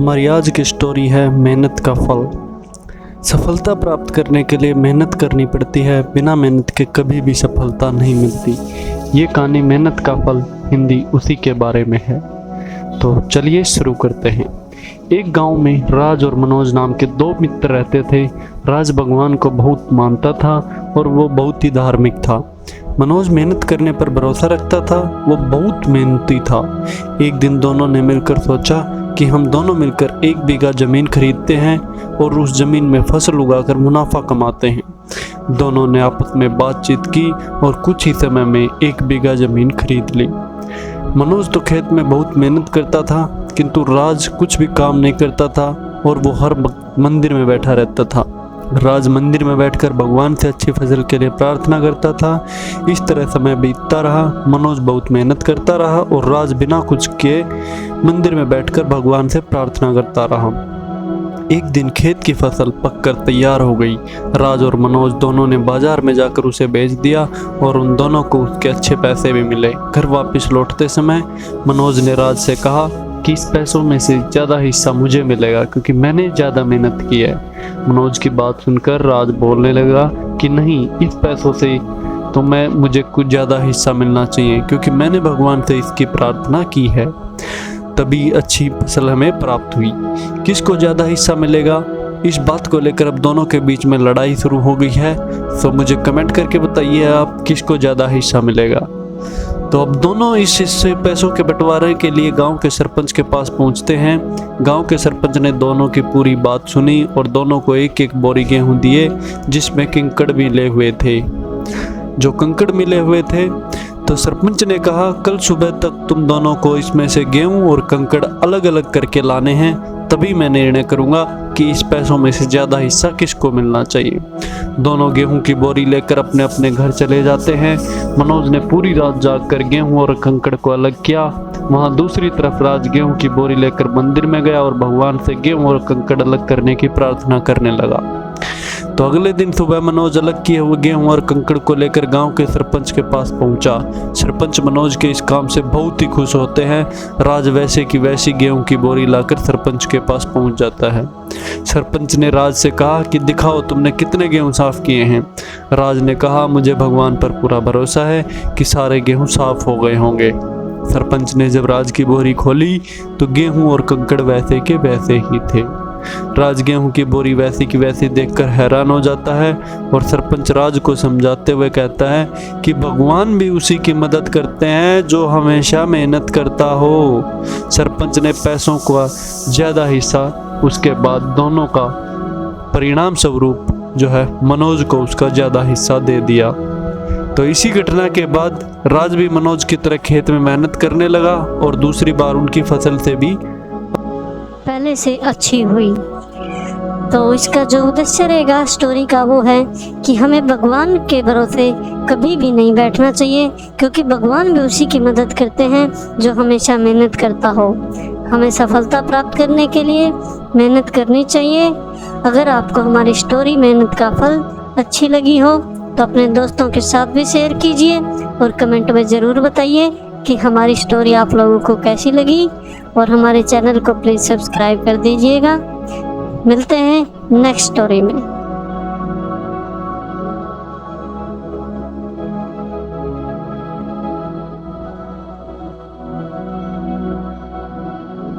हमारी आज की स्टोरी है मेहनत का फल। सफलता प्राप्त करने के लिए मेहनत करनी पड़ती है, बिना मेहनत के कभी भी सफलता नहीं मिलती। ये कहानी मेहनत का फल हिंदी उसी के बारे में है। तो चलिए शुरू करते हैं। एक गांव में राज और मनोज नाम के दो मित्र रहते थे। राज भगवान को बहुत मानता था और वो बहुत ही धार्मिक था। मनोज मेहनत करने पर भरोसा रखता था, वो बहुत मेहनती था। एक दिन दोनों ने मिलकर सोचा कि हम दोनों मिलकर 1 बीघा ज़मीन खरीदते हैं और उस ज़मीन में फसल उगाकर मुनाफा कमाते हैं। दोनों ने आपस में बातचीत की और कुछ ही समय में 1 बीघा ज़मीन खरीद ली। मनोज तो खेत में बहुत मेहनत करता था, किंतु राज कुछ भी काम नहीं करता था और वो हर मंदिर में बैठा रहता था। राज मंदिर में बैठकर भगवान से अच्छी फसल के लिए प्रार्थना करता था। इस तरह समय बीतता रहा। मनोज बहुत मेहनत करता रहा और राज बिना कुछ के मंदिर में बैठकर भगवान से प्रार्थना करता रहा। एक दिन खेत की फसल पककर तैयार हो गई। राज और मनोज दोनों ने बाजार में जाकर उसे बेच दिया और उन दोनों को उसके अच्छे पैसे भी मिले। घर वापस लौटते समय मनोज ने राज से कहा कि इस पैसों में से ज़्यादा हिस्सा मुझे मिलेगा, क्योंकि मैंने ज़्यादा मेहनत की है। मनोज की बात सुनकर राज बोलने लगा कि नहीं, इस पैसों से तो मुझे कुछ ज़्यादा हिस्सा मिलना चाहिए, क्योंकि मैंने भगवान से इसकी प्रार्थना की है, तभी अच्छी फसल हमें प्राप्त हुई। किसको ज़्यादा हिस्सा मिलेगा, इस बात को लेकर अब दोनों के बीच में लड़ाई शुरू हो गई है। तो मुझे कमेंट करके बताइए आप किसको ज़्यादा हिस्सा मिलेगा। तो अब दोनों इस पैसों के बंटवारे के लिए गांव के सरपंच के पास पहुंचते हैं। गांव के सरपंच ने दोनों की पूरी बात सुनी और दोनों को 1-1 बोरी गेहूं दिए, जिसमें कंकड़ मिले हुए थे। जो कंकड़ मिले हुए थे तो सरपंच ने कहा, कल सुबह तक तुम दोनों को इसमें से गेहूं और कंकड़ अलग अलग करके लाने हैं, तभी मैं निर्णय करूंगा कि इस पैसों में से ज़्यादा हिस्सा किसको मिलना चाहिए। दोनों गेहूं की बोरी लेकर अपने अपने घर चले जाते हैं। मनोज ने पूरी रात जागकर गेहूं और कंकड़ को अलग किया। वहां दूसरी तरफ राज गेहूं की बोरी लेकर मंदिर में गया और भगवान से गेहूं और कंकड़ अलग करने की प्रार्थना करने लगा। तो अगले दिन सुबह मनोज अलग किए हुए गेहूं और कंकड़ को लेकर गांव के सरपंच के पास पहुंचा। सरपंच मनोज के इस काम से बहुत ही खुश होते हैं। राज वैसे की वैसी गेहूं की बोरी लाकर सरपंच के पास पहुंच जाता है। सरपंच ने राज से कहा कि दिखाओ तुमने कितने गेहूं साफ किए हैं। राज ने कहा, मुझे भगवान पर पूरा भरोसा है कि सारे गेहूं साफ हो गए होंगे। सरपंच ने जब राज की बोरी खोली तो गेहूं और कंकड़ वैसे के वैसे ही थे। राज गेहूं की बोरी वैसी की वैसी देखकर हैरान हो जाता है और सरपंच राज को समझाते हुए कहता है कि भगवान भी उसी की मदद करते हैं जो हमेशा मेहनत करता हो। सरपंच ने पैसों का ज़्यादा हिस्सा उसके बाद दोनों का परिणाम स्वरूप जो है मनोज को उसका ज़्यादा हिस्सा दे दिया। तो इसी घटना के बाद राज भी मनोज की तरह खेत में मेहनत करने लगा और दूसरी बार उनकी फसल से भी पहले से अच्छी हुई। तो इसका जो उद्देश्य रहेगा स्टोरी का वो है कि हमें भगवान के भरोसे कभी भी नहीं बैठना चाहिए, क्योंकि भगवान भी उसी की मदद करते हैं जो हमेशा मेहनत करता हो। हमें सफलता प्राप्त करने के लिए मेहनत करनी चाहिए। अगर आपको हमारी स्टोरी मेहनत का फल अच्छी लगी हो तो अपने दोस्तों के साथ भी शेयर कीजिए और कमेंट में ज़रूर बताइए कि हमारी स्टोरी आप लोगों को कैसी लगी, और हमारे चैनल को प्लीज़ सब्सक्राइब कर दीजिएगा। मिलते हैं नेक्स्ट स्टोरी में।